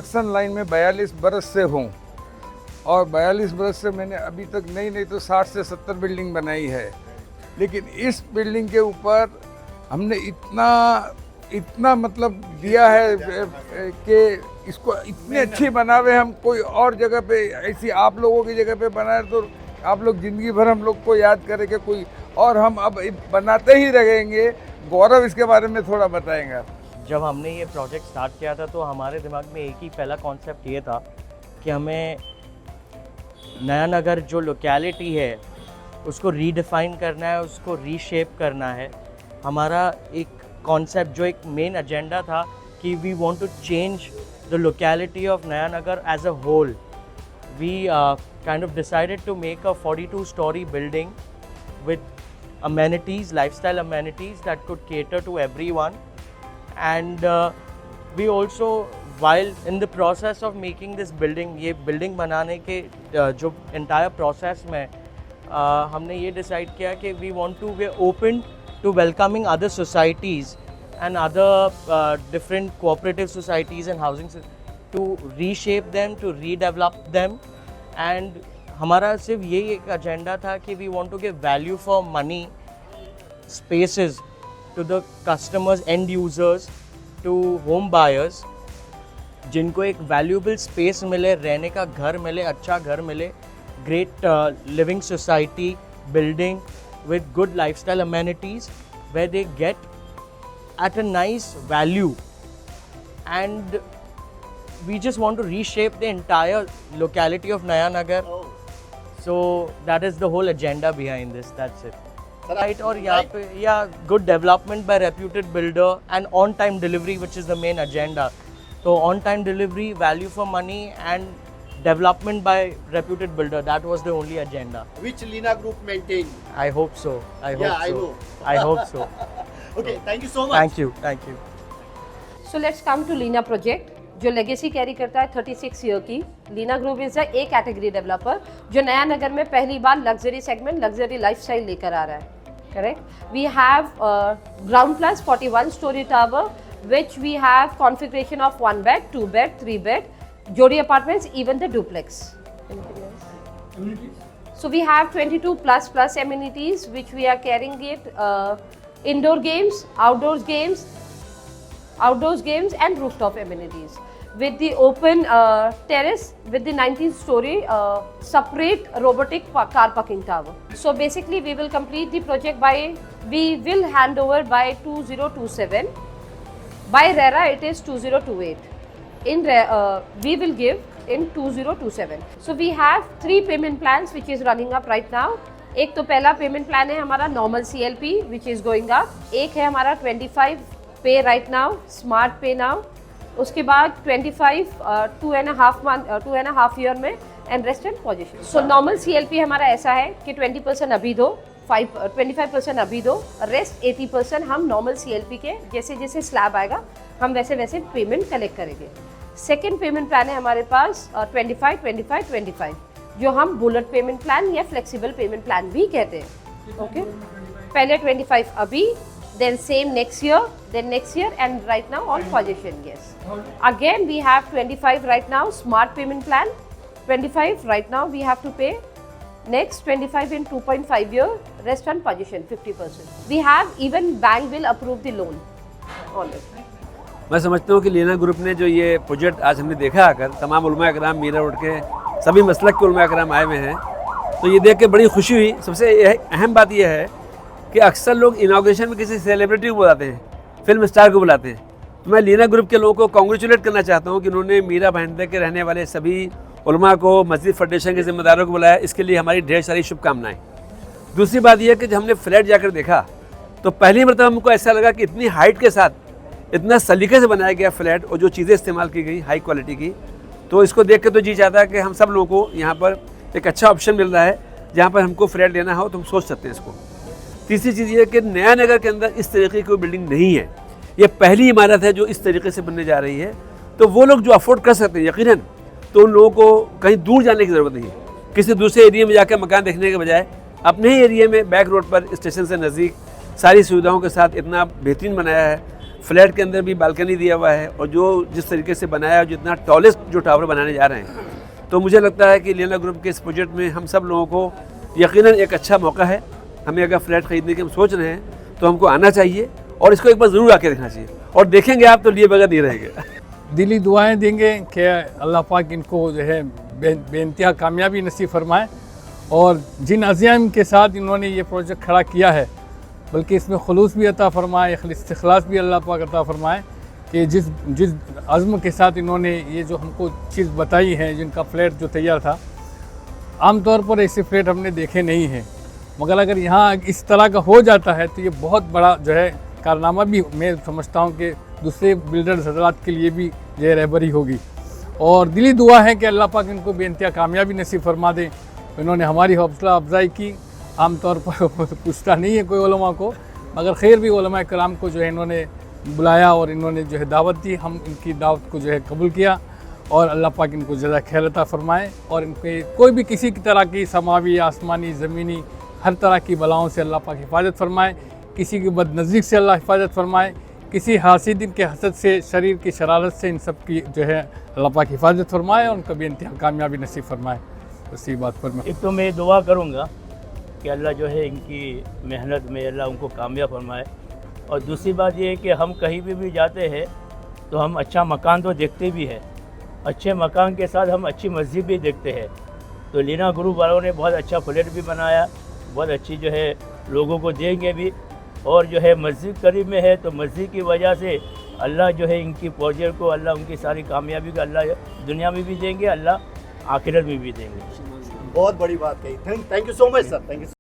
Construction line में 42 बरस से हूँ और 42 बरस से मैंने अभी तक नहीं तो 60 से 70 बिल्डिंग बनाई है। लेकिन इस बिल्डिंग के ऊपर हमने इतना मतलब दिया है कि इसको इतनी अच्छी बनावे हम कोई और जगह पे ऐसी आप लोगों की जगह पे बनाए तो आप लोग ज़िंदगी भर हम लोग को याद करें कि कोई और हम अब बनाते ही रहेंगे। गौरव इसके बारे में थोड़ा बताएंगे आप। जब हमने ये प्रोजेक्ट स्टार्ट किया था तो हमारे दिमाग में एक ही पहला कॉन्सेप्ट ये था कि हमें नया नगर जो लोकेलिटी है उसको रीडिफाइन करना है, उसको रीशेप करना है। हमारा एक कॉन्सेप्ट जो एक मेन एजेंडा था कि we want to change the locality of Naya Nagar as a whole. We kind of decided to make a 42-story building with amenities, lifestyle amenities that could cater to everyone. And we also, while in the process of making this building, ये building बनाने के जो entire process में हमने ये decide किया कि we want to be open to welcoming other societies and other different cooperative societies and housing to reshape them, to redevelop them. And हमारा सिर्फ यही एक एजेंडा था कि we want to give value for money spaces to the customers, and users, to home buyers, जिनको एक valuable space मिले, रहने का घर मिले, अच्छा घर मिले, great living society building with good lifestyle amenities where they get at a nice value. And we just want to reshape the entire locality of Naya Nagar. So that is the whole agenda behind this. That's it. Right, और यहाँ पे good development by reputed builder and on-time delivery, which is the main agenda. So on-time delivery, value for money, and development by reputed builder. That was the only agenda. Which Lina Group maintained? I hope so. I know. I hope so. Okay, thank you so much. Thank you. So let's come to Lina project. जो legacy carry करता है 36 year की। Lina group is a A category developer जो नया नगर में पहली बार luxury segment, luxury lifestyle लेकर आ रहा है। Correct. We have ground plus 41 story tower which we have configuration of 1 bed, 2 bed, 3 bed, जोड़ी apartments, even the duplex. So we have 22 plus amenities which we are carrying it, indoor games, outdoors games and rooftop amenities. With the open terrace with the 19th story separate robotic car parking tower. So basically we will complete the project we will hand over by 2027. By RERA it is 2028. In we will give in 2027. So we have 3 payment plans which is running up right now. एक तो पहला payment plan है हमारा normal CLP which is going up. एक है हमारा 25 पे right now, smart पे नाउ, उसके बाद 25 2.5 ईयर में and rest in position. So normal CLP हमारा ऐसा है कि 20% अभी दो, 25% अभी दो, रेस्ट 80% हम नॉर्मल CLP के जैसे जैसे स्लैब आएगा हम वैसे वैसे पेमेंट कलेक्ट करेंगे। सेकेंड पेमेंट प्लान है हमारे पास 25 जो हम बुलेट पेमेंट प्लान या फ्लेक्सिबल पेमेंट प्लान भी कहते हैं। ओके, पहले 25 अभी, then same next year and right now on possession. Yes, again we have 25 right now smart payment plan, 25 right now we have to pay, next 25 in 2.5 year, rest on possession 50%. We have even bank will approve the loan already. मैं समझता हूँ कि Leena group ने जो ये project आज हमने देखा आकर, तमाम उलमा कराम मीरा रोड के सभी मसलक के उलमा कराम आए हुए हैं, तो ये देख के बड़ी खुशी हुई। सबसे अहम बात यह है कि अक्सर लोग इनाग्रेशन में किसी सेलिब्रिटी को बुलाते हैं, फिल्म स्टार को बुलाते हैं, तो मैं लीना ग्रुप के लोगों को कॉन्ग्रेचुलेट करना चाहता हूँ कि उन्होंने मीरा भाईंदर के रहने वाले सभी उलमा को, मस्जिद फेडरेशन के जिम्मेदारों को बुलाया। इसके लिए हमारी ढेर सारी शुभकामनाएं। दूसरी बात यह कि जब हमने फ्लैट जाकर देखा तो पहली मरतबा हमको ऐसा लगा कि इतनी हाइट के साथ इतना सलीके से बनाया गया फ्लैट और जो चीज़ें इस्तेमाल की गई हाई क्वालिटी की, तो इसको देख के तो जी चाहता है कि हम सब लोगों को यहाँ पर एक अच्छा ऑप्शन मिल रहा है जहाँ पर हमको फ्लैट लेना हो तो हम सोच सकते हैं इसको। तीसरी चीज़ ये कि नया नगर के अंदर इस तरीके की कोई बिल्डिंग नहीं है, ये पहली इमारत है जो इस तरीके से बनने जा रही है। तो वो लोग जो अफोर्ड कर सकते हैं यकीनन, तो उन लोगों को कहीं दूर जाने की ज़रूरत नहीं है। किसी दूसरे एरिया में जाकर मकान देखने के बजाय अपने ही एरिया में बैक रोड पर स्टेशन से नज़दीक सारी सुविधाओं के साथ इतना बेहतरीन बनाया है। फ्लैट के अंदर भी बालकनी दिया हुआ है, और जो जिस तरीके से बनाया है, जितना टॉलेस्ट जो टावर बनाने जा रहे हैं, तो मुझे लगता है कि लीना ग्रुप के इस प्रोजेक्ट में हम सब लोगों को यकीनन एक अच्छा मौका है। हमें अगर फ्लैट ख़रीदने की हम सोच रहे हैं तो हमको आना चाहिए और इसको एक बार ज़रूर आके देखना चाहिए, और देखेंगे आप तो लिए बगैर नहीं रहेंगे। दिली दुआएं देंगे कि अल्लाह पाक इनको जो है बेइंतहा कामयाबी नसीब फरमाए, और जिन अज़ीम के साथ इन्होंने ये प्रोजेक्ट खड़ा किया है, बल्कि इसमें खुलूस भी अता फ़रमाए, इख्लास भी अल्लाह पाक अता फ़रमाए कि जिस अज़्म के साथ इन्होंने ये जो हमको चीज़ बताई है, जिनका फ्लैट जो तैयार था, आम तौर पर ऐसे फ्लैट हमने देखे नहीं हैं, मगर अगर यहाँ इस तरह का हो जाता है तो ये बहुत बड़ा जो है कारनामा भी मैं समझता हूँ कि दूसरे बिल्डर्स हज़रात के लिए भी जो है रहबरी होगी। और दिली दुआ है कि अल्लाह पाक इनको बेइंतहा कामयाबी नसीब फरमा दें। इन्होंने हमारी हौसला अफजाई की, आम तौर पर पूछता नहीं है कोई उलमा को, मगर खैर भी उलमा कराम को जो है इन्होंने बुलाया और इन्होंने जो है दावत दी, हम इनकी दावत को जो है कबूल किया, और अल्लाह पाक इनको जज़ा खैर अता फरमाए, और इनके कोई भी किसी की तरह की समावी, आसमानी, ज़मीनी हर तरह की बलाओं से अल्लाह पाक हिफाजत फरमाए, किसी की बदनज़ीक से अल्लाह हिफाजत फरमाए, किसी हासिदिन के हसद से, शरीर की शरारत से इन सब की जो है अल्लाह पाक हिफाजत फरमाए और उनका बेइंतहा कामयाबी नसीब फरमाए। उसी बात पर मैं एक तो मैं दुआ करूँगा कि अल्लाह जो है इनकी मेहनत में अल्लाह उनको कामयाब फरमाए, और दूसरी बात ये है कि हम कहीं भी जाते हैं तो हम अच्छा मकान तो देखते भी है, अच्छे मकान के साथ हम अच्छी मस्जिद भी देखते हैं। तो लीना ग्रुप वालों ने बहुत अच्छा फ्लैट भी बनाया, बहुत अच्छी जो है लोगों को देंगे भी, और जो है मस्जिद करीब में है तो मस्जिद की वजह से अल्लाह जो है इनकी प्रोजेक्ट को अल्लाह उनकी सारी कामयाबी का अल्लाह दुनिया में भी देंगे, अल्लाह आखिरत में भी देंगे। बहुत बड़ी बात कही। Thank you so much sir, thank you.